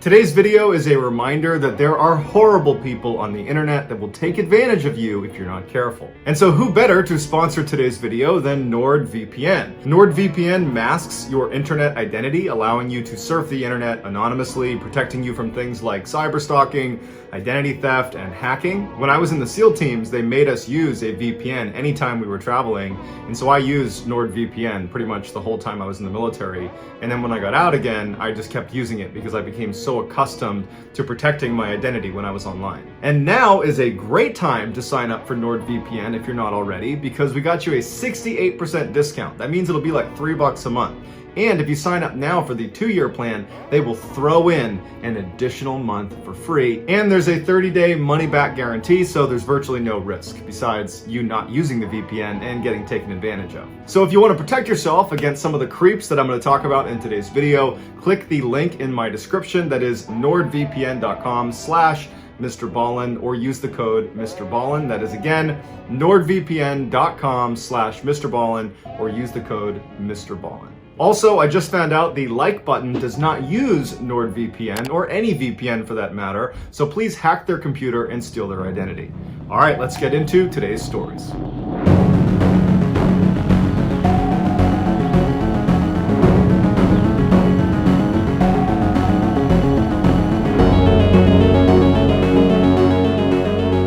Today's video is a reminder that there are horrible people on the internet that will take advantage of you if you're not careful. And so who better to sponsor today's video than NordVPN? NordVPN masks your internet identity, allowing you to surf the internet anonymously, protecting you from things like cyberstalking, identity theft, and hacking. When I was in the SEAL teams, they made us use a VPN anytime we were traveling, and so I used NordVPN pretty much the whole time I was in the military. And then when I got out again, I just kept using it because I became so accustomed to protecting my identity when I was online. And now is a great time to sign up for NordVPN if you're not already, because we got you a 68% discount. That means it'll be like $3 a month. And if you sign up now for the 2-year plan, they will throw in an additional month for free. And there's a 30-day money-back guarantee, so there's virtually no risk, besides you not using the VPN and getting taken advantage of. So if you want to protect yourself against some of the creeps that I'm going to talk about in today's video, click the link in my description, that is nordvpn.com/MrBallen, or use the code MrBallen. That is again nordvpn.com/MrBallen, or use the code MrBallen. Also, I just found out the like button does not use NordVPN, or any VPN for that matter, so please hack their computer and steal their identity. All right, let's get into today's stories.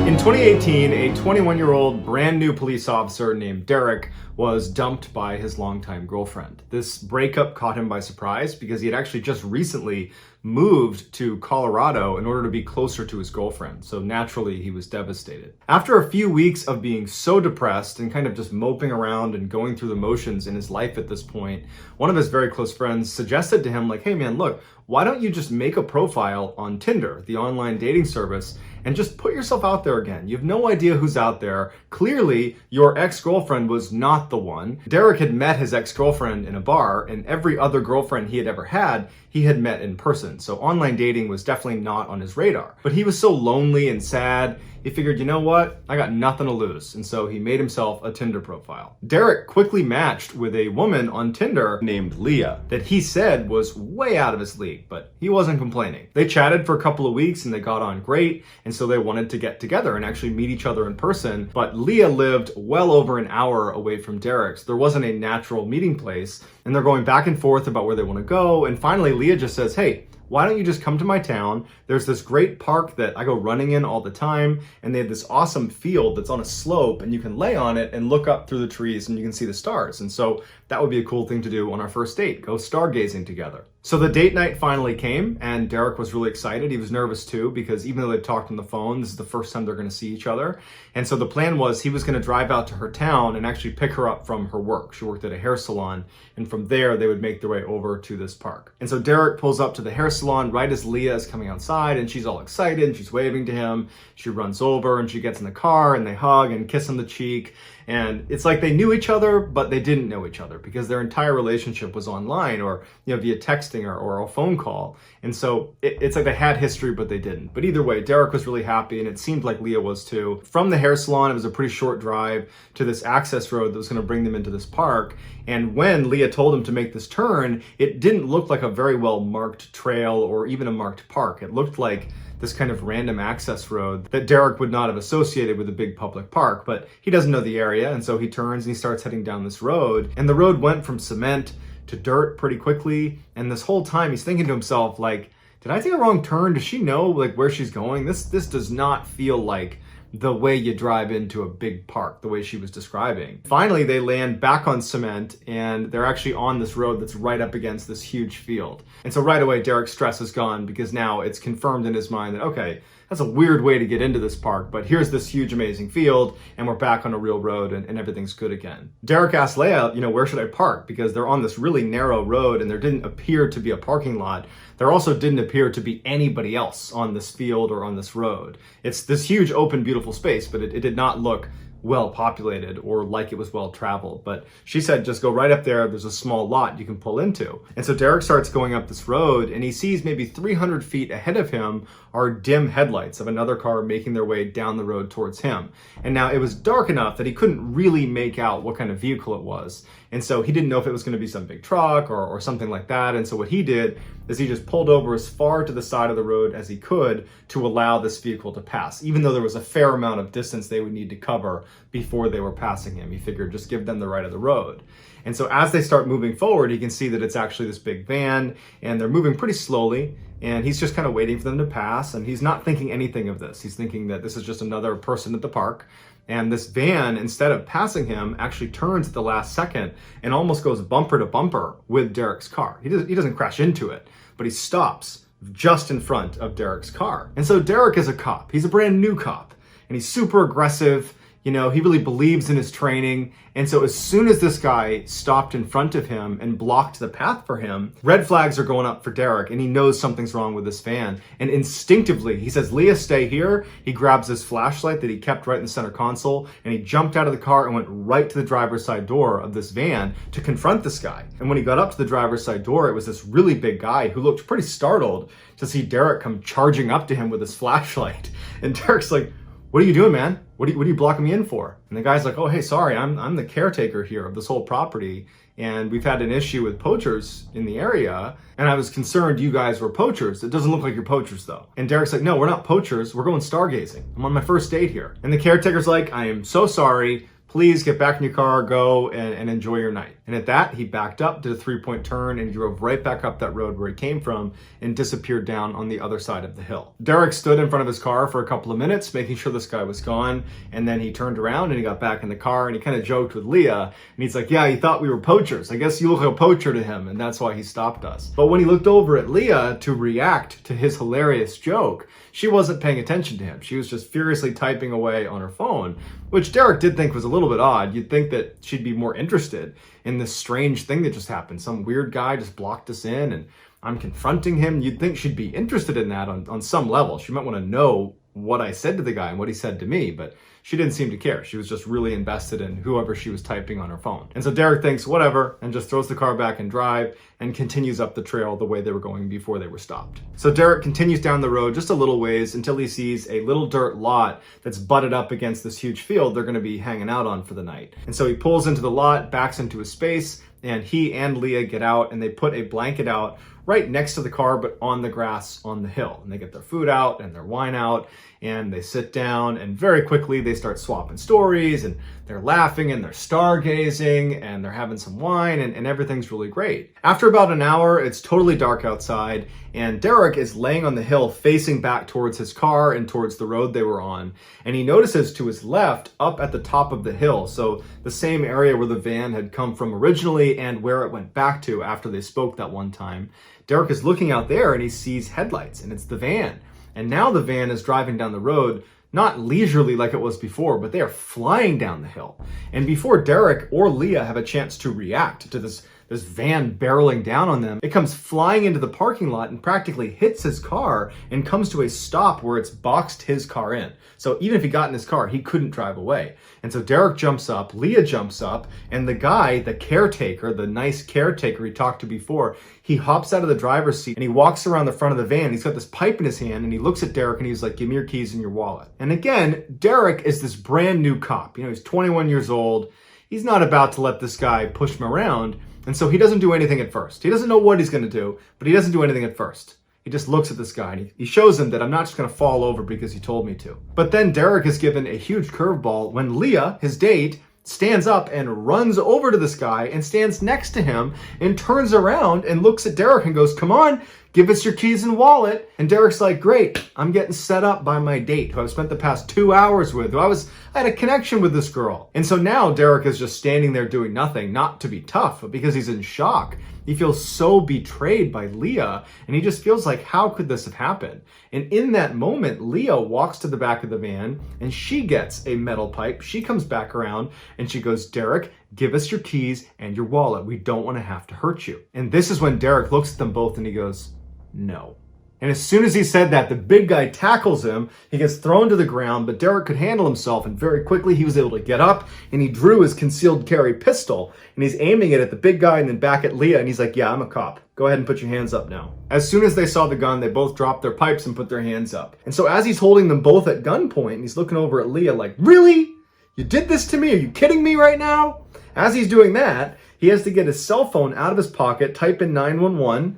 In 2018, a 21-year-old brand new police officer named Derek was dumped by his longtime girlfriend. This breakup caught him by surprise because he had actually just recently moved to Colorado in order to be closer to his girlfriend. So naturally, he was devastated. After a few weeks of being so depressed and kind of just moping around and going through the motions in his life at this point, one of his very close friends suggested to him, like, hey man, look, why don't you just make a profile on Tinder, the online dating service, and just put yourself out there again? You have no idea who's out there. Clearly, your ex-girlfriend was not the one. Derek had met his ex-girlfriend in a bar, and every other girlfriend he had ever had, he had met in person. So online dating was definitely not on his radar. But he was so lonely and sad, he figured, you know what? I got nothing to lose. And so he made himself a Tinder profile. Derek quickly matched with a woman on Tinder named Leah that he said was way out of his league, but he wasn't complaining. They chatted for a couple of weeks and they got on great. And so they wanted to get together and actually meet each other in person. But Leah lived well over an hour away from Derek, so there wasn't a natural meeting place. And they're going back and forth about where they want to go. And finally, Leah just says, hey, why don't you just come to my town? There's this great park that I go running in all the time, and they have this awesome field that's on a slope, and you can lay on it and look up through the trees and you can see the stars. And so that would be a cool thing to do on our first date, go stargazing together. So the date night finally came, and Derek was really excited. He was nervous too, because even though they talked on the phone, this is the first time they're going to see each other. And so the plan was he was going to drive out to her town and actually pick her up from her work. She worked at a hair salon, and from there they would make their way over to this park. And so Derek pulls up to the hair salon right as Leah is coming outside, and she's all excited and she's waving to him. She runs over and she gets in the car and they hug and kiss on the cheek. And it's like they knew each other, but they didn't know each other because their entire relationship was online, or via texting or a phone call. And so it's like they had history, but they didn't. But either way, Derek was really happy, and it seemed like Leah was too. From the hair salon, it was a pretty short drive to this access road that was going to bring them into this park. And when Leah told him to make this turn, it didn't look like a very well marked trail or even a marked park. It looked like this kind of random access road that Derek would not have associated with a big public park, but he doesn't know the area, and so he turns and he starts heading down this road, and the road went from cement to dirt pretty quickly, and this whole time he's thinking to himself, like, did I take a wrong turn? Does she know like where she's going? This does not feel like the way you drive into a big park, the way she was describing. Finally, they land back on cement, and they're actually on this road that's right up against this huge field. And so right away, Derek's stress is gone, because now it's confirmed in his mind that, okay, that's a weird way to get into this park, but here's this huge, amazing field, and we're back on a real road, and everything's good again. Derek asked Leah, where should I park? Because they're on this really narrow road, and there didn't appear to be a parking lot. There also didn't appear to be anybody else on this field or on this road. It's this huge, open, beautiful space, but it did not look well populated or like it was well traveled. But she said, just go right up there. There's a small lot you can pull into. And so Derek starts going up this road, and he sees maybe 300 feet ahead of him are dim headlights of another car making their way down the road towards him. And now it was dark enough that he couldn't really make out what kind of vehicle it was. And so he didn't know if it was going to be some big truck or something like that. And so what he did is he just pulled over as far to the side of the road as he could to allow this vehicle to pass, even though there was a fair amount of distance they would need to cover before they were passing him. He figured just give them the right of the road. And so as they start moving forward, he can see that it's actually this big van, and they're moving pretty slowly, and he's just kind of waiting for them to pass, and he's not thinking anything of this. He's thinking that this is just another person at the park. And this van, instead of passing him, actually turns at the last second and almost goes bumper to bumper with Derek's car. He doesn't crash into it, but he stops just in front of Derek's car. And so Derek is a cop. He's a brand new cop, and he's super aggressive. You know, he really believes in his training. And so as soon as this guy stopped in front of him and blocked the path for him, red flags are going up for Derek, and he knows something's wrong with this van. And instinctively, he says, Leah, stay here. He grabs his flashlight that he kept right in the center console, and he jumped out of the car and went right to the driver's side door of this van to confront this guy. And when he got up to the driver's side door, it was this really big guy who looked pretty startled to see Derek come charging up to him with his flashlight. And Derek's like, what are you doing, man? What are you blocking me in for? And the guy's like, oh, hey, sorry, I'm the caretaker here of this whole property, and we've had an issue with poachers in the area, and I was concerned you guys were poachers. It doesn't look like you're poachers, though. And Derek's like, no, we're not poachers. We're going stargazing. I'm on my first date here. And the caretaker's like, I am so sorry. Please get back in your car, go and enjoy your night. And at that, he backed up, did a 3-point turn, and drove right back up that road where he came from and disappeared down on the other side of the hill. Derek stood in front of his car for a couple of minutes, making sure this guy was gone. And then he turned around and he got back in the car, and he kind of joked with Leah. And he's like, yeah, he thought we were poachers. I guess you look like a poacher to him, and that's why he stopped us. But when he looked over at Leah to react to his hilarious joke, she wasn't paying attention to him. She was just furiously typing away on her phone, which Derek did think was a little bit odd. You'd think that she'd be more interested in this strange thing that just happened. Some weird guy just blocked us in and I'm confronting him. You'd think she'd be interested in that on some level. She might want to know what I said to the guy and what he said to me, but she didn't seem to care. She was just really invested in whoever she was typing on her phone. And so Derek thinks, whatever, and just throws the car back in drive and continues up the trail the way they were going before they were stopped. So Derek continues down the road just a little ways until he sees a little dirt lot that's butted up against this huge field they're going to be hanging out on for the night. And so he pulls into the lot, backs into a space, and he and Leah get out and they put a blanket out right next to the car, but on the grass on the hill. And they get their food out and their wine out, and they sit down, and very quickly they start swapping stories, and they're laughing and they're stargazing and they're having some wine, and everything's really great. After about an hour, it's totally dark outside, and Derek is laying on the hill facing back towards his car and towards the road they were on. And he notices to his left, up at the top of the hill, so the same area where the van had come from originally and where it went back to after they spoke that one time, Derek is looking out there and he sees headlights, and it's the van. And now the van is driving down the road, not leisurely like it was before, but they are flying down the hill. And before Derek or Leah have a chance to react to this van barreling down on them, it comes flying into the parking lot and practically hits his car and comes to a stop where it's boxed his car in. So even if he got in his car, he couldn't drive away. And so Derek jumps up, Leah jumps up, and the guy, the caretaker, the nice caretaker he talked to before, he hops out of the driver's seat and he walks around the front of the van. He's got this pipe in his hand and he looks at Derek and he's like, give me your keys and your wallet. And again, Derek is this brand new cop. You know, he's 21 years old. He's not about to let this guy push him around. And so he doesn't do anything at first. He doesn't know what he's going to do, but he doesn't do anything at first. He just looks at this guy and he shows him that I'm not just going to fall over because he told me to. But then Derek is given a huge curveball when Leah, his date, stands up and runs over to this guy and stands next to him and turns around and looks at Derek and goes, come on, give us your keys and wallet. And Derek's like, great, I'm getting set up by my date, who I've spent the past 2 hours with, I had a connection with this girl. And so now Derek is just standing there doing nothing, not to be tough, but because he's in shock. He feels so betrayed by Leah, and he just feels like, how could this have happened? And in that moment, Leah walks to the back of the van, and she gets a metal pipe. She comes back around, and she goes, Derek, give us your keys and your wallet. We don't want to have to hurt you. And this is when Derek looks at them both, and he goes, no. And as soon as he said that, the big guy tackles him. He gets thrown to the ground, but Derek could handle himself, and very quickly he was able to get up, and he drew his concealed carry pistol, and he's aiming it at the big guy and then back at Leah, and he's like, yeah, I'm a cop. Go ahead and put your hands up now. As soon as they saw the gun, they both dropped their pipes and put their hands up. And so as he's holding them both at gunpoint, and he's looking over at Leah like, really? You did this to me? Are you kidding me right now? As he's doing that, he has to get his cell phone out of his pocket, type in 911,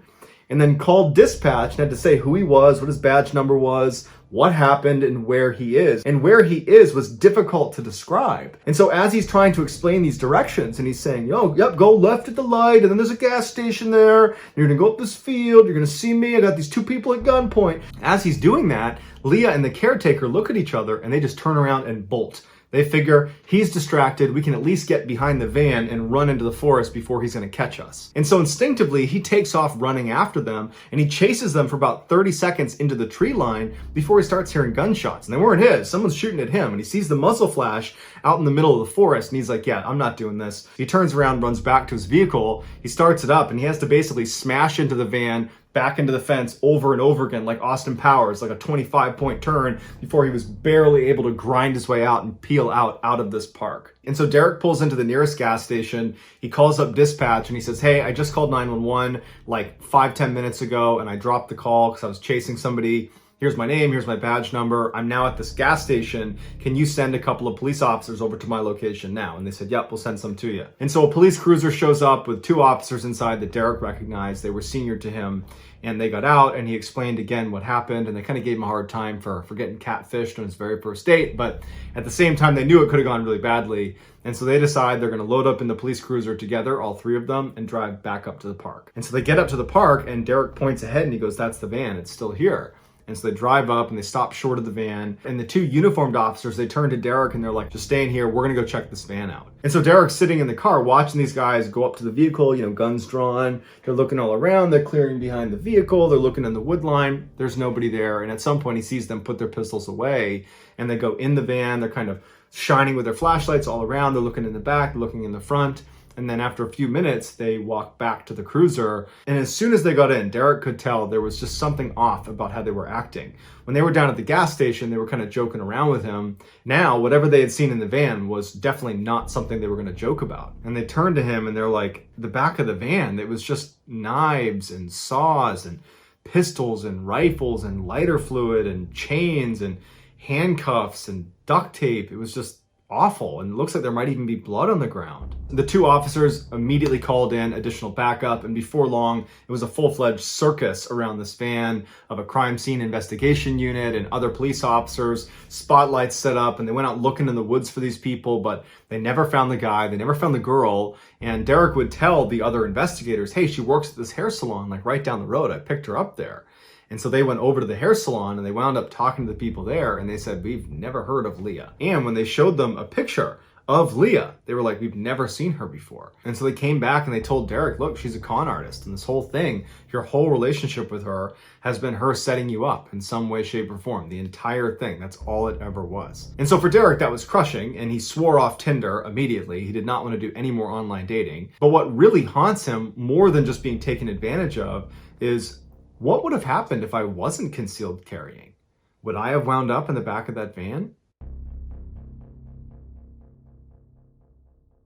and then call dispatch and had to say who he was, what his badge number was, what happened, and where he is. And where he is was difficult to describe. And so as he's trying to explain these directions, and he's saying, yep, go left at the light, and then there's a gas station there, you're gonna go up this field, you're gonna see me, I got these two people at gunpoint. As he's doing that, Leah and the caretaker look at each other, and they just turn around and bolt. They figure he's distracted, we can at least get behind the van and run into the forest before he's gonna catch us. And so instinctively, he takes off running after them, and he chases them for about 30 seconds into the tree line before he starts hearing gunshots. And they weren't his, someone's shooting at him, and he sees the muzzle flash out in the middle of the forest, and he's like, yeah, I'm not doing this. He turns around, runs back to his vehicle, he starts it up, and he has to basically smash into the van, back into the fence over and over again, like Austin Powers, like a 25-point turn, before he was barely able to grind his way out and peel out of this park. And so Derek pulls into the nearest gas station, he calls up dispatch, and he says, hey, I just called 911 like 5-10 minutes ago, and I dropped the call because I was chasing somebody. Here's my name, here's my badge number, I'm now at this gas station, can you send a couple of police officers over to my location now? And they said, yep, we'll send some to you. And so a police cruiser shows up with 2 officers inside that Derek recognized. They were senior to him, and they got out, and he explained again what happened, and they kind of gave him a hard time for getting catfished on his very first date, but at the same time, they knew it could have gone really badly. And so they decide they're going to load up in the police cruiser together, all 3 of them, and drive back up to the park. And so they get up to the park, and Derek points ahead, and he goes, that's the van, it's still here. And so they drive up and they stop short of the van. And the 2 uniformed officers, they turn to Derek and they're like, just stay in here. We're going to go check this van out. And so Derek's sitting in the car watching these guys go up to the vehicle, guns drawn. They're looking all around. They're clearing behind the vehicle. They're looking in the wood line. There's nobody there. And at some point he sees them put their pistols away and they go in the van. They're kind of shining with their flashlights all around. They're looking in the back, looking in the front. And then after a few minutes, they walk back to the cruiser. And as soon as they got in, Derek could tell there was just something off about how they were acting. When they were down at the gas station, they were kind of joking around with him. Now, whatever they had seen in the van was definitely not something they were going to joke about. And they turned to him and they're like, the back of the van, it was just knives and saws and pistols and rifles and lighter fluid and chains and handcuffs and duct tape. It was just awful, and it looks like there might even be blood on the ground. The 2 officers immediately called in additional backup, and before long, it was a full-fledged circus around this van of a crime scene investigation unit and other police officers, spotlights set up, and they went out looking in the woods for these people, but they never found the guy, they never found the girl, and Derek would tell the other investigators, hey, she works at this hair salon, like right down the road, I picked her up there. And so they went over to the hair salon and they wound up talking to the people there and they said, we've never heard of Leah. And when they showed them a picture of Leah, they were like, we've never seen her before. And so they came back and they told Derek, look, she's a con artist. And this whole thing, your whole relationship with her has been her setting you up in some way, shape, or form. The entire thing, that's all it ever was. And so for Derek, that was crushing, and he swore off Tinder immediately. He did not want to do any more online dating. But what really haunts him more than just being taken advantage of is, what would have happened if I wasn't concealed carrying? Would I have wound up in the back of that van?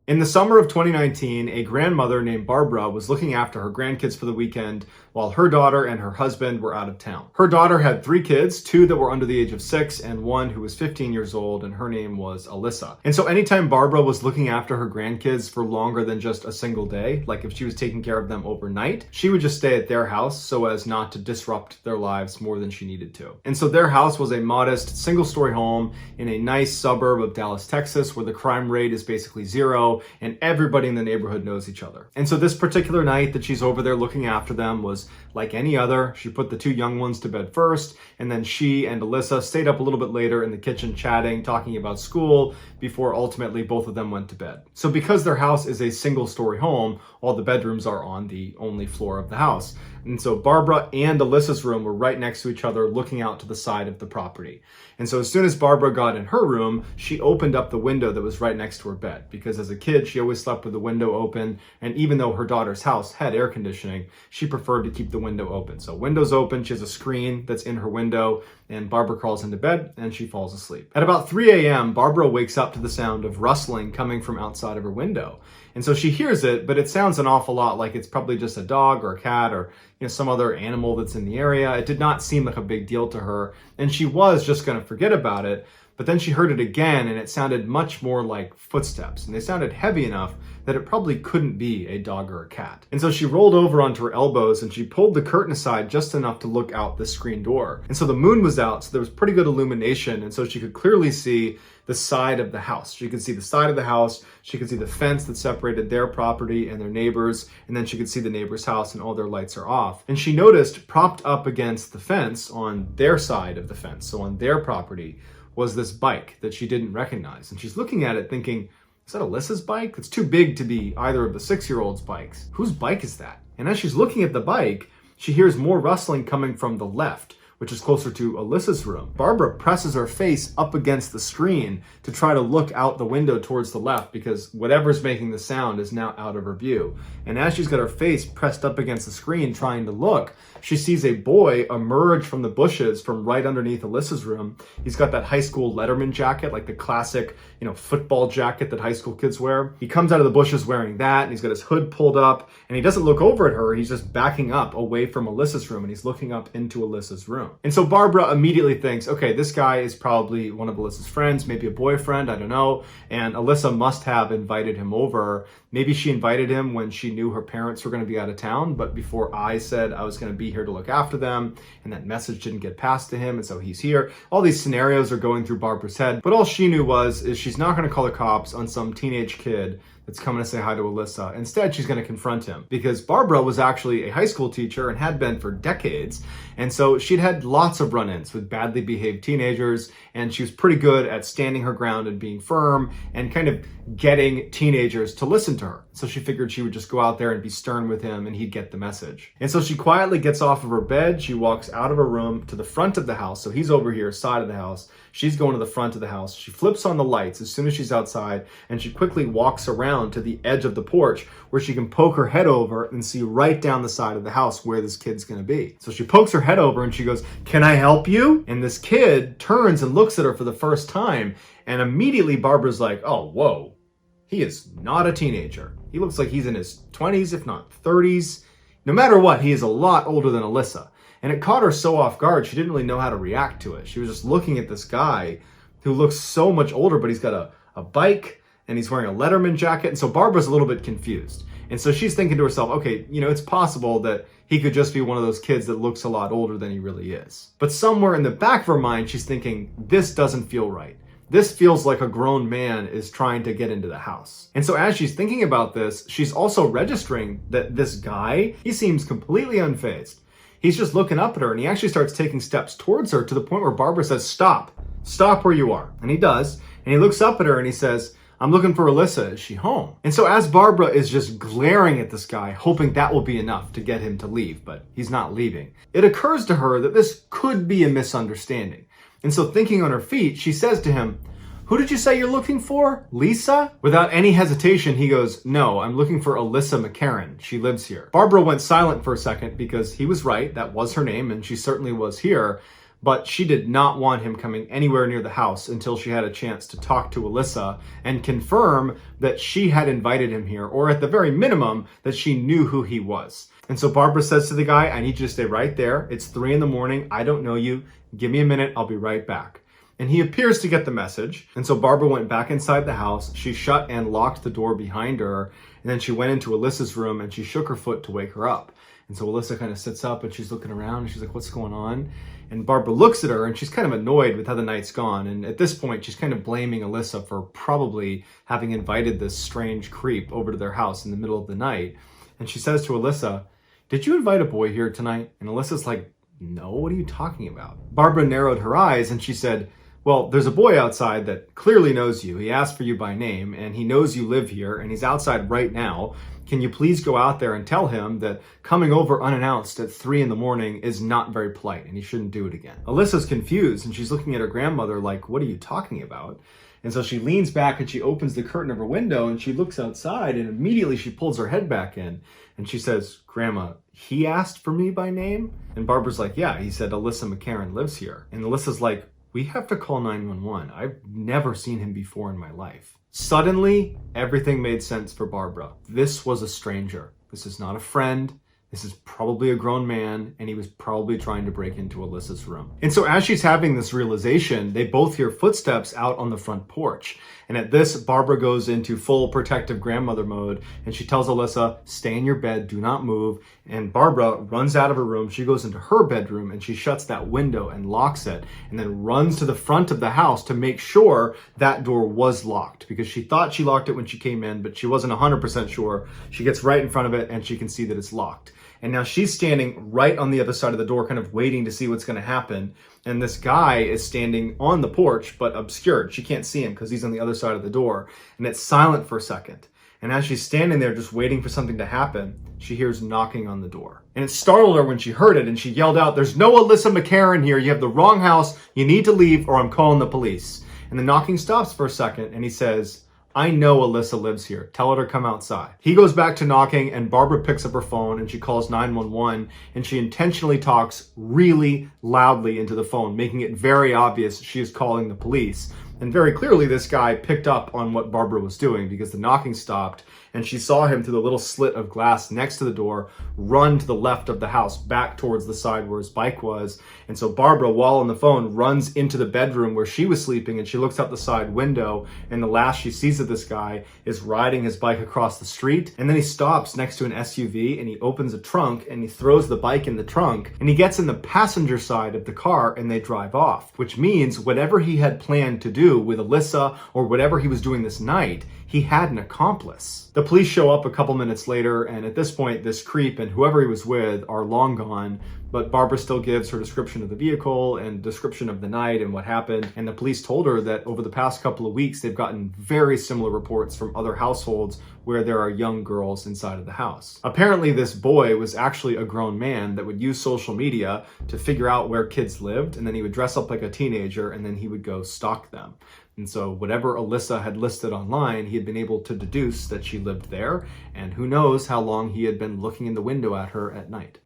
In the summer of 2019, a grandmother named Barbara was looking after her grandkids for the weekend while her daughter and her husband were out of town. Her daughter had 3 kids, 2 that were under the age of 6 and 1 who was 15 years old, and her name was Alyssa. And so anytime Barbara was looking after her grandkids for longer than just a single day, like if she was taking care of them overnight, she would just stay at their house so as not to disrupt their lives more than she needed to. And so their house was a modest single-story home in a nice suburb of Dallas, Texas, where the crime rate is basically 0 and everybody in the neighborhood knows each other. And so this particular night that she's over there looking after them was like any other. She put the 2 young ones to bed first, and then she and Alyssa stayed up a little bit later in the kitchen chatting, talking about school, before ultimately both of them went to bed. So because their house is a single-story home, all the bedrooms are on the only floor of the house. And so Barbara and Alyssa's room were right next to each other, looking out to the side of the property. And so as soon as Barbara got in her room, she opened up the window that was right next to her bed, because as a kid, she always slept with the window open. And even though her daughter's house had air conditioning, she preferred to keep the window open. So window's open, she has a screen that's in her window, and Barbara crawls into bed and she falls asleep. At about 3 a.m., Barbara wakes up to the sound of rustling coming from outside of her window. And so she hears it, but it sounds an awful lot like it's probably just a dog or a cat or some other animal that's in the area. It did not seem like a big deal to her, and she was just going to forget about it. But then she heard it again, and it sounded much more like footsteps, and they sounded heavy enough that it probably couldn't be a dog or a cat. And so she rolled over onto her elbows and she pulled the curtain aside just enough to look out the screen door. And so the moon was out, so there was pretty good illumination, and so she could clearly see the side of the house. She could see the side of the house, she could see the fence that separated their property and their neighbors, and then she could see the neighbor's house and all their lights are off. And she noticed propped up against the fence on their side of the fence, so on their property, was this bike that she didn't recognize. And she's looking at it thinking, is that Alyssa's bike? It's too big to be either of the 6-year-old's bikes. Whose bike is that? And as she's looking at the bike, she hears more rustling coming from the left, which is closer to Alyssa's room. Barbara presses her face up against the screen to try to look out the window towards the left because whatever's making the sound is now out of her view. And as she's got her face pressed up against the screen trying to look, she sees a boy emerge from the bushes from right underneath Alyssa's room. He's got that high school Letterman jacket, like the classic, football jacket that high school kids wear. He comes out of the bushes wearing that, and he's got his hood pulled up, and he doesn't look over at her. He's just backing up away from Alyssa's room, and he's looking up into Alyssa's room. And so Barbara immediately thinks, okay, this guy is probably one of Alyssa's friends, maybe a boyfriend, I don't know, and Alyssa must have invited him over. Maybe she invited him when she knew her parents were going to be out of town, but before I said I was going to be here to look after them, and that message didn't get passed to him, and so he's here. All these scenarios are going through Barbara's head, but all she knew is she's not going to call the cops on some teenage kid that's coming to say hi to Alyssa. Instead, she's going to confront him because Barbara was actually a high school teacher and had been for decades. And so she'd had lots of run-ins with badly behaved teenagers, and she was pretty good at standing her ground and being firm and kind of getting teenagers to listen to her. So she figured she would just go out there and be stern with him and he'd get the message. And so she quietly gets off of her bed. She walks out of her room to the front of the house. So he's over here, side of the house. She's going to the front of the house. She flips on the lights as soon as she's outside, and she quickly walks around to the edge of the porch where she can poke her head over and see right down the side of the house where this kid's going to be. So she pokes her head over and she goes, "Can I help you?" And this kid turns and looks at her for the first time, and immediately Barbara's like, oh, whoa, he is not a teenager. He looks like he's in his 20s, if not 30s. No matter what, he is a lot older than Alyssa. And it caught her so off guard, she didn't really know how to react to it. She was just looking at this guy who looks so much older, but he's got a bike and he's wearing a Letterman jacket. And so Barbara's a little bit confused. And so she's thinking to herself, okay, it's possible that he could just be one of those kids that looks a lot older than he really is. But somewhere in the back of her mind, she's thinking, this doesn't feel right. This feels like a grown man is trying to get into the house. And so as she's thinking about this, she's also registering that this guy, he seems completely unfazed. He's just looking up at her, and he actually starts taking steps towards her to the point where Barbara says, stop where you are. And he does. And he looks up at her and he says, I'm looking for Alyssa. Is she home? And so as Barbara is just glaring at this guy, hoping that will be enough to get him to leave, but he's not leaving, it occurs to her that this could be a misunderstanding. And so thinking on her feet, she says to him, who did you say you're looking for? Lisa? Without any hesitation, he goes, no, I'm looking for Alyssa McCarran. She lives here. Barbara went silent for a second because he was right. That was her name, and she certainly was here. But she did not want him coming anywhere near the house until she had a chance to talk to Alyssa and confirm that she had invited him here, or at the very minimum, that she knew who he was. And so Barbara says to the guy, I need you to stay right there. It's 3 a.m. I don't know you. Give me a minute. I'll be right back. And he appears to get the message. And so Barbara went back inside the house. She shut and locked the door behind her. And then she went into Alyssa's room and she shook her foot to wake her up. And so Alyssa kind of sits up and she's looking around and she's like, what's going on? And Barbara looks at her and she's kind of annoyed with how the night's gone. And at this point, she's kind of blaming Alyssa for probably having invited this strange creep over to their house in the middle of the night. And she says to Alyssa, did you invite a boy here tonight? And Alyssa's like, no, what are you talking about? Barbara narrowed her eyes and she said, well, there's a boy outside that clearly knows you. He asked for you by name, and he knows you live here, and he's outside right now. Can you please go out there and tell him that coming over unannounced at 3 a.m. is not very polite, and he shouldn't do it again? Alyssa's confused, and she's looking at her grandmother like, what are you talking about? And so she leans back and she opens the curtain of her window and she looks outside, and immediately she pulls her head back in and she says, Grandma, he asked for me by name? And Barbara's like, yeah, he said Alyssa McCarran lives here. And Alyssa's like, we have to call 911. I've never seen him before in my life. Suddenly, everything made sense for Barbara. This was a stranger. This is not a friend. This is probably a grown man, and he was probably trying to break into Alyssa's room. And so as she's having this realization, they both hear footsteps out on the front porch. And at this, Barbara goes into full protective grandmother mode, and she tells Alyssa, stay in your bed, do not move. And Barbara runs out of her room. She goes into her bedroom, and she shuts that window and locks it, and then runs to the front of the house to make sure that door was locked, because she thought she locked it when she came in, but she wasn't 100% sure. She gets right in front of it, and she can see that it's locked. And now she's standing right on the other side of the door, kind of waiting to see what's going to happen. And this guy is standing on the porch, but obscured. She can't see him because he's on the other side of the door. And it's silent for a second. And as she's standing there just waiting for something to happen, she hears knocking on the door. And it startled her when she heard it, and she yelled out, there's no Alyssa McCarran here. You have the wrong house. You need to leave or I'm calling the police. And the knocking stops for a second, and he says, I know Alyssa lives here. Tell her to come outside. He goes back to knocking, and Barbara picks up her phone and she calls 911, and she intentionally talks really loudly into the phone, making it very obvious she is calling the police. And very clearly this guy picked up on what Barbara was doing, because the knocking stopped and she saw him through the little slit of glass next to the door run to the left of the house, back towards the side where his bike was. And so Barbara, while on the phone, runs into the bedroom where she was sleeping, and she looks out the side window, and the last she sees of this guy is riding his bike across the street. And then he stops next to an SUV, and he opens a trunk, and he throws the bike in the trunk, and he gets in the passenger side of the car, and they drive off, which means whatever he had planned to do with Alyssa, or whatever he was doing this night, he had an accomplice. The police show up a couple minutes later, and at this point, this creep and whoever he was with are long gone, but Barbara still gives her description of the vehicle and description of the night and what happened, and the police told her that over the past couple of weeks, they've gotten very similar reports from other households where there are young girls inside of the house. Apparently, this boy was actually a grown man that would use social media to figure out where kids lived, and then he would dress up like a teenager, and then he would go stalk them. And so whatever Alyssa had listed online, he had been able to deduce that she lived there, and who knows how long he had been looking in the window at her at night.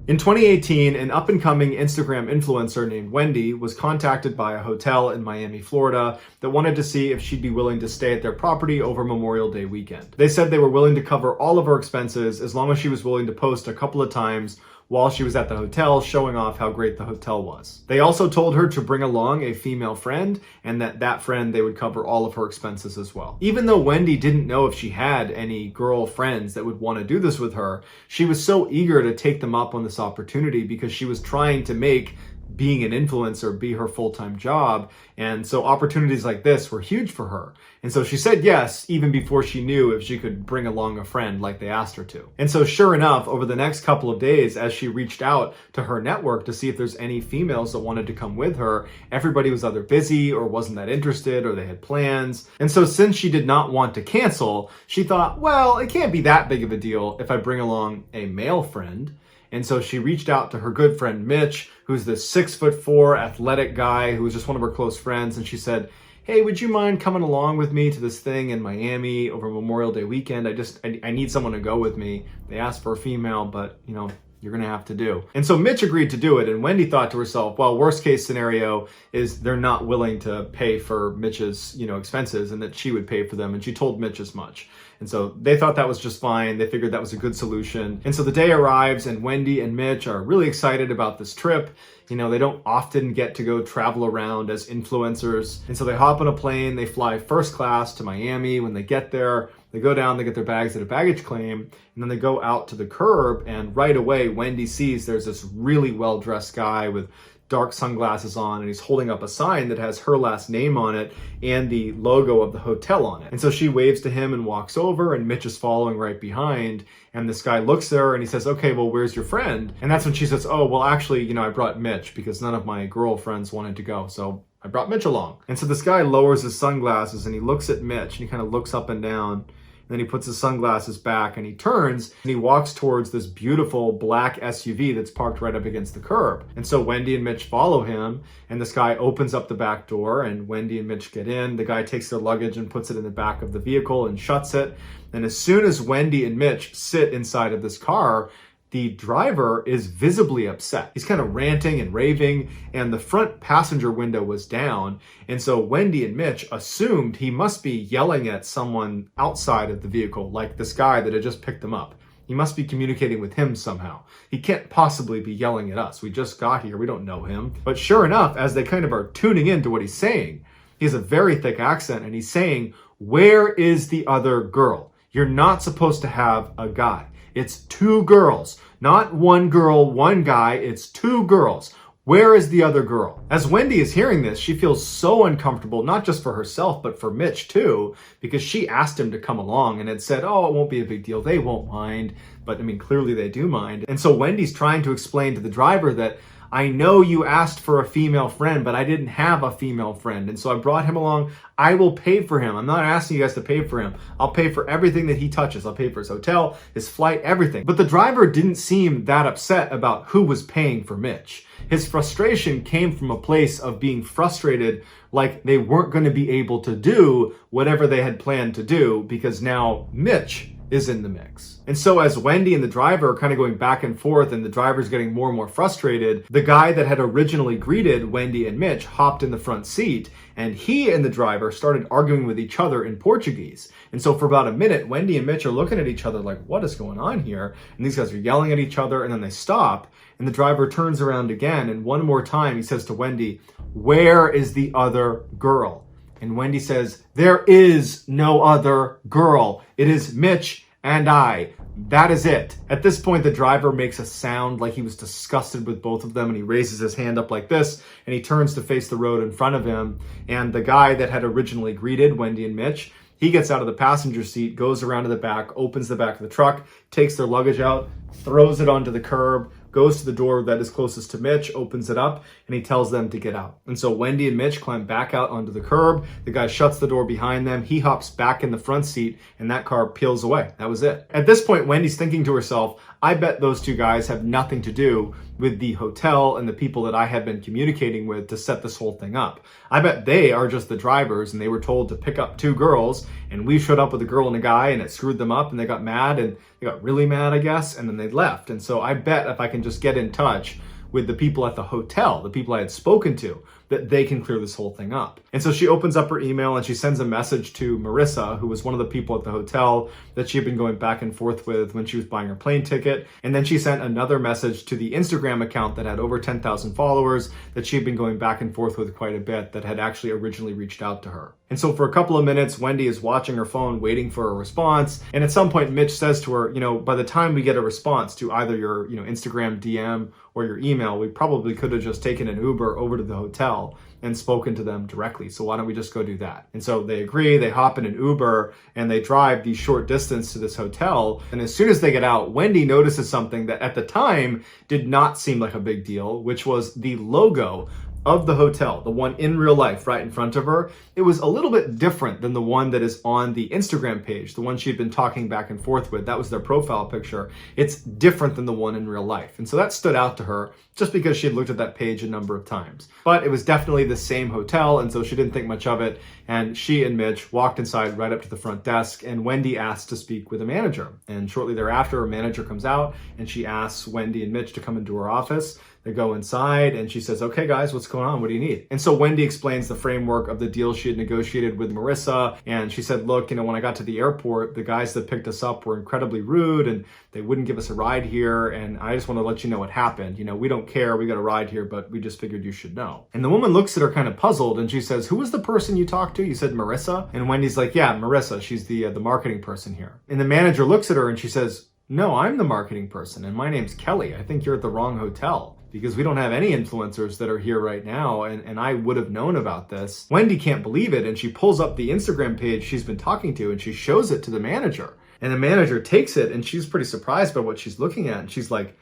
In 2018, an up-and-coming Instagram influencer named Wendy was contacted by a hotel in Miami, Florida that wanted to see if she'd be willing to stay at their property over Memorial Day weekend. They said they were willing to cover all of her expenses as long as she was willing to post a couple of times while she was at the hotel, showing off how great the hotel was. They also told her to bring along a female friend, and that friend, they would cover all of her expenses as well. Even though Wendy didn't know if she had any girl friends that would want to do this with her, she was so eager to take them up on this opportunity because she was trying to make being an influencer be her full-time job. And so opportunities like this were huge for her. And so she said yes, even before she knew if she could bring along a friend like they asked her to. And so sure enough, over the next couple of days, as she reached out to her network to see if there's any females that wanted to come with her, everybody was either busy or wasn't that interested, or they had plans. And so since she did not want to cancel, she thought, well, it can't be that big of a deal if I bring along a male friend. And so she reached out to her good friend Mitch, who's this 6'4" athletic guy who was just one of her close friends. And she said, hey, would you mind coming along with me to this thing in Miami over Memorial Day weekend? I need someone to go with me. They asked for a female, but you're gonna have to do. And so Mitch agreed to do it, and Wendy thought to herself, well, worst case scenario is they're not willing to pay for Mitch's, expenses, and that she would pay for them, and she told Mitch as much. And so they thought that was just fine. They figured that was a good solution. And so the day arrives, and Wendy and Mitch are really excited about this trip. They don't often get to go travel around as influencers. And so they hop on a plane, they fly first class to Miami. When they get there, they go down, they get their bags at a baggage claim, and then they go out to the curb, and right away, Wendy sees there's this really well-dressed guy with dark sunglasses on, and he's holding up a sign that has her last name on it and the logo of the hotel on it. And so she waves to him and walks over, and Mitch is following right behind. And this guy looks at her and he says, okay, well, where's your friend? And that's when she says, oh, well, actually, I brought Mitch because none of my girlfriends wanted to go. So I brought Mitch along. And so this guy lowers his sunglasses and he looks at Mitch, and he kind of looks up and down. Then he puts his sunglasses back and he turns and he walks towards this beautiful black SUV that's parked right up against the curb. And so Wendy and Mitch follow him, and this guy opens up the back door, and Wendy and Mitch get in. The guy takes their luggage and puts it in the back of the vehicle and shuts it. And as soon as Wendy and Mitch sit inside of this car, the driver is visibly upset. He's kind of ranting and raving, and the front passenger window was down. And so Wendy and Mitch assumed he must be yelling at someone outside of the vehicle, like this guy that had just picked them up. He must be communicating with him somehow. He can't possibly be yelling at us. We just got here. We don't know him. But sure enough, as they kind of are tuning into what he's saying, he has a very thick accent, and he's saying, "Where is the other girl? You're not supposed to have a guy. It's two girls, not one girl, one guy. It's two girls. Where is the other girl?" As Wendy is hearing this, she feels so uncomfortable, not just for herself, but for Mitch too, because she asked him to come along and had said, "Oh, it won't be a big deal. They won't mind." But I mean, clearly they do mind. And so Wendy's trying to explain to the driver that, "I know you asked for a female friend, but I didn't have a female friend. And so I brought him along. I will pay for him. I'm not asking you guys to pay for him. I'll pay for everything that he touches. I'll pay for his hotel, his flight, everything." But the driver didn't seem that upset about who was paying for Mitch. His frustration came from a place of being frustrated, like they weren't going to be able to do whatever they had planned to do because now Mitch is in the mix. And so as Wendy and the driver are kind of going back and forth and the driver's getting more and more frustrated, the guy that had originally greeted Wendy and Mitch hopped in the front seat, and he and the driver started arguing with each other in Portuguese. And so for about a minute, Wendy and Mitch are looking at each other like, what is going on here? And these guys are yelling at each other, and then they stop, and the driver turns around again, and one more time he says to Wendy, "Where is the other girl?" And Wendy says, "There is no other girl. It is Mitch and I. That is it." At this point, the driver makes a sound like he was disgusted with both of them, and he raises his hand up like this, and he turns to face the road in front of him. And the guy that had originally greeted Wendy and Mitch, he gets out of the passenger seat, goes around to the back, opens the back of the truck, takes their luggage out, throws it onto the curb, goes to the door that is closest to Mitch, opens it up, and he tells them to get out. And so Wendy and Mitch climb back out onto the curb. The guy shuts the door behind them. He hops back in the front seat, and that car peels away. That was it. At this point, Wendy's thinking to herself, I bet those two guys have nothing to do with the hotel and the people that I had been communicating with to set this whole thing up. I bet they are just the drivers, and they were told to pick up two girls, and we showed up with a girl and a guy, and it screwed them up, and they got mad, and they got really mad, I guess, and then they left. And so I bet if I can just get in touch with the people at the hotel, the people I had spoken to, that they can clear this whole thing up. And so she opens up her email and she sends a message to Marissa, who was one of the people at the hotel that she had been going back and forth with when she was buying her plane ticket. And then she sent another message to the Instagram account that had over 10,000 followers that she had been going back and forth with quite a bit, that had actually originally reached out to her. And so for a couple of minutes, Wendy is watching her phone, waiting for a response. And at some point, Mitch says to her, by the time we get a response to either your, Instagram DM or your email, we probably could have just taken an Uber over to the hotel and spoken to them directly. So why don't we just go do that? And so they agree, they hop in an Uber, and they drive the short distance to this hotel. And as soon as they get out, Wendy notices something that at the time did not seem like a big deal, which was the logo of the hotel, the one in real life right in front of her. It was a little bit different than the one that is on the Instagram page, the one she'd been talking back and forth with. That was their profile picture. It's different than the one in real life. And so that stood out to her just because she had looked at that page a number of times. But it was definitely the same hotel, and so she didn't think much of it. And she and Mitch walked inside right up to the front desk, and Wendy asked to speak with a manager. And shortly thereafter, a manager comes out and she asks Wendy and Mitch to come into her office. They go inside and she says, "Okay guys, what's going on? What do you need?" And so Wendy explains the framework of the deal she had negotiated with Marissa. And she said, "Look, when I got to the airport, the guys that picked us up were incredibly rude and they wouldn't give us a ride here. And I just want to let you know what happened. We don't care. We got a ride here, but we just figured you should know." And the woman looks at her kind of puzzled and she says, "Who was the person you talked to? You said Marissa?" And Wendy's like, "Yeah, Marissa. She's the marketing person here." And the manager looks at her and she says, "No, I'm the marketing person and my name's Kelly. I think you're at the wrong hotel, because we don't have any influencers that are here right now, and I would have known about this." Wendy can't believe it, and she pulls up the Instagram page she's been talking to, and she shows it to the manager. And the manager takes it, and she's pretty surprised by what she's looking at, and she's like,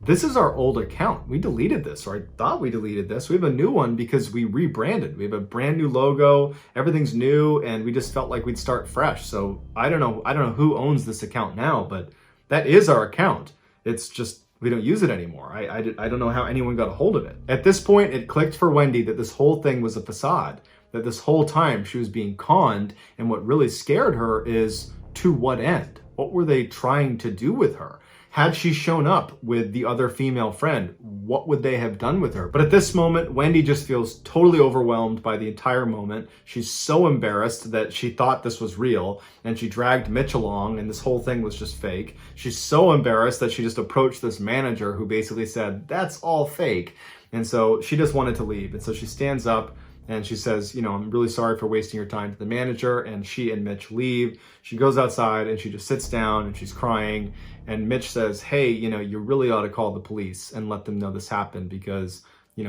"This is our old account. We deleted this, or I thought we deleted this. We have a new one because we rebranded. We have a brand new logo, everything's new, and we just felt like we'd start fresh. So I don't know who owns this account now, but that is our account. It's just we don't use it anymore. I don't know how anyone got a hold of it." At this point, it clicked for Wendy that this whole thing was a facade, that this whole time she was being conned, and what really scared her is, to what end? What were they trying to do with her? Had she shown up with the other female friend, what would they have done with her? But at this moment, Wendy just feels totally overwhelmed by the entire moment. She's so embarrassed that she thought this was real, and she dragged Mitch along, and this whole thing was just fake. She's so embarrassed that she just approached this manager who basically said, that's all fake. And so she just wanted to leave. And so she stands up and she says, I'm really sorry for wasting your time, to the manager. And she and Mitch leave. She goes outside and she just sits down and she's crying. And Mitch says, hey, you really ought to call the police and let them know this happened, because,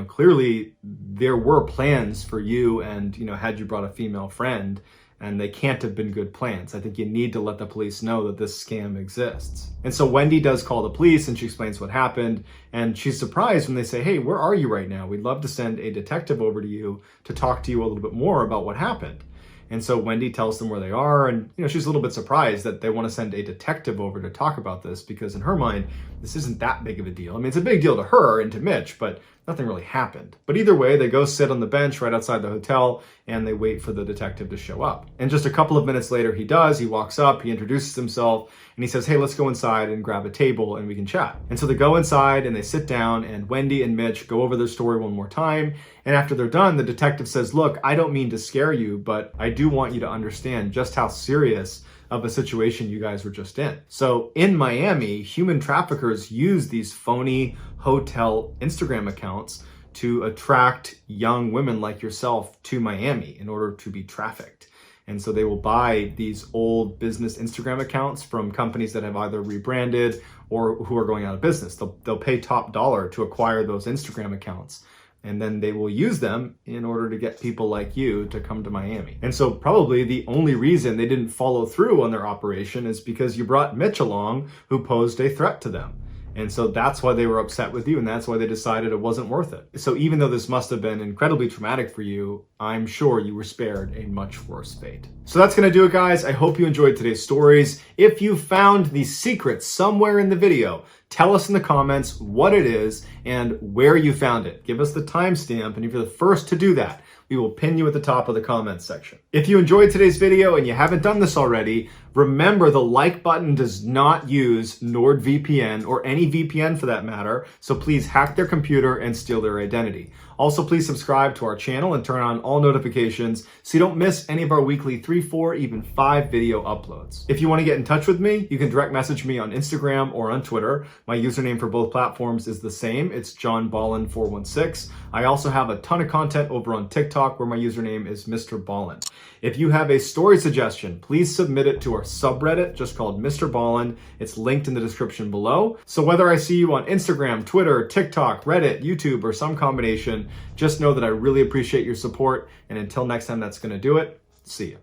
clearly there were plans for you, and, had you brought a female friend, and they can't have been good plans. I think you need to let the police know that this scam exists. And so Wendy does call the police and she explains what happened. And she's surprised when they say, hey, where are you right now? We'd love to send a detective over to you to talk to you a little bit more about what happened. And so Wendy tells them where they are, and she's a little bit surprised that they want to send a detective over to talk about this, because in her mind, this isn't that big of a deal. I mean, it's a big deal to her and to Mitch, but nothing really happened. But either way, they go sit on the bench right outside the hotel and they wait for the detective to show up. And just a couple of minutes later, he does. He walks up, he introduces himself, and he says, hey, let's go inside and grab a table and we can chat. And so they go inside and they sit down, and Wendy and Mitch go over their story one more time. And after they're done, the detective says, look, I don't mean to scare you, but I do want you to understand just how serious of a situation you guys were just in. So in Miami, human traffickers use these phony hotel Instagram accounts to attract young women like yourself to Miami in order to be trafficked. And so they will buy these old business Instagram accounts from companies that have either rebranded or who are going out of business. They'll pay top dollar to acquire those Instagram accounts. And then they will use them in order to get people like you to come to Miami. And so probably the only reason they didn't follow through on their operation is because you brought Mitch along, who posed a threat to them. And so that's why they were upset with you, and that's why they decided it wasn't worth it. So even though this must have been incredibly traumatic for you, I'm sure you were spared a much worse fate. So that's gonna do it, guys. I hope you enjoyed today's stories. If you found the secret somewhere in the video, tell us in the comments what it is and where you found it. Give us the timestamp, and if you're the first to do that, we will pin you at the top of the comments section. If you enjoyed today's video and you haven't done this already, remember the like button does not use NordVPN or any VPN for that matter, so please hack their computer and steal their identity. Also, please subscribe to our channel and turn on all notifications so you don't miss any of our weekly 3, 4, even 5 video uploads. If you want to get in touch with me, you can direct message me on Instagram or on Twitter. My username for both platforms is the same. It's JohnBallen416. I also have a ton of content over on TikTok where my username is MrBallen. If you have a story suggestion, please submit it to our subreddit just called MrBallen. It's linked in the description below. So whether I see you on Instagram, Twitter, TikTok, Reddit, YouTube, or some combination, just know that I really appreciate your support. And until next time, that's going to do it. See you.